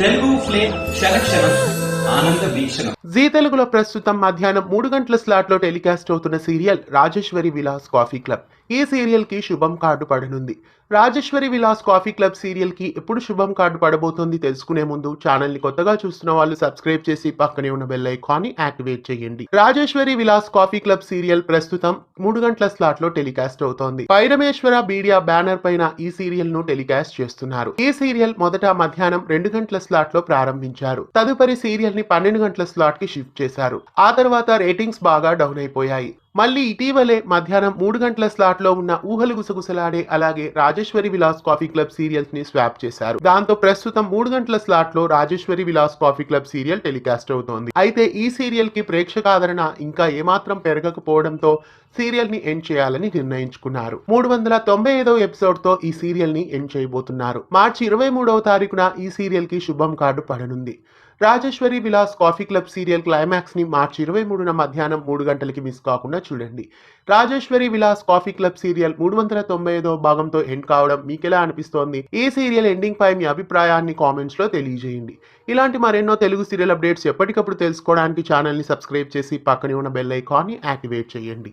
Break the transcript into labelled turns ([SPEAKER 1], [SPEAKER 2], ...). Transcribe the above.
[SPEAKER 1] Telugu flame క్షణక్షణం ఆనంద వీక్షణం.
[SPEAKER 2] G తెలుగులో ప్రస్తుతం మధ్యాహ్నం 3 గంటల స్లాట్ లో టెలికాస్ట్ అవుతున్న serial Rajeshwari Vilas coffee club. ఈ సీరియల్ కి శుభం కార్డు పడనుంది. Rajeshwari Vilas coffee club serial కి ఎప్పుడు శుభం కార్డు పడబోతోంది తెలుసుకునే ముందు ఛానల్ ని కొత్తగా చూస్తున్న వాళ్ళు సబ్స్క్రైబ్ చేసి పక్కనే ఉన్న బెల్ ఐకాన్ ని యాక్టివేట్ చేయండి. Rajeshwari Vilas coffee club serial ప్రస్తుతం 3 గంటల స్లాట్ లో టెలికాస్ట్ అవుతోంది. పైరమేశ్వర మీడియా బ్యానర్ పైన ఈ సీరియల్ ను టెలికాస్ట్ చేస్తున్నారు. ఈ సీరియల్ మొదట మధ్యాహ్నం 2 గంటల స్లాట్ లో ప్రారంభించారు. తదుపరి సీరియల్ ని 12 గంటల స్లాట్ కి షిఫ్ట్ చేశారు. ఆ తర్వాత రేటింగ్స్ బాగా డౌన్ అయిపోయాయి. మళ్ళీ ఇటీవలే మధ్యాహ్నం 3 గంటల స్లాట్ లో ఉన్న ఊహలు గుసగుసలాడే అలాగే Rajeshwari Vilas coffee club serials ని స్వాప్ చేశారు. దాంతో ప్రస్తుతం 3 గంటల స్లాట్ లో Rajeshwari Vilas coffee club serial telecast అవుతోంది. అయితే ఈ సీరియల్ కి ప్రేక్షక ఆదరణ ఇంకా ఏమాత్రం పెరగకపోవడంతో సీరియల్ ని ఎండ్ చేయాలని నిర్ణయించుకున్నారు. 395వ ఎపిసోడ్ తో ఈ సీరియల్ ని ఎండ్ చేయబోతున్నారు. మార్చి 23వ తారీఖున ఈ సీరియల్ కి శుభం కార్డు పడనుంది. Rajeshwari Vilas coffee club serial climax ని మార్చి 23న మధ్యాహ్నం 3 గంటలకి మిస్ కాకుండా చూడండి. Rajeshwari Vilas coffee club serial 395వ భాగంతో ఎండ్ కావడం మీకెలా అనిపిస్తోంది? ఈ సీరియల్ ఎండింగ్ పై మీ అభిప్రాయాన్ని కామెంట్స్ లో తెలియజేయండి. ఇలాంటి మరెన్నో తెలుగు సీరియల్ అప్డేట్స్ ఎప్పటికప్పుడు తెలుసుకోవడానికి ఛానల్ ని సబ్స్క్రైబ్ చేసి పక్కనే ఉన్న బెల్ ఐకాన్ ని యాక్టివేట్ చేయండి.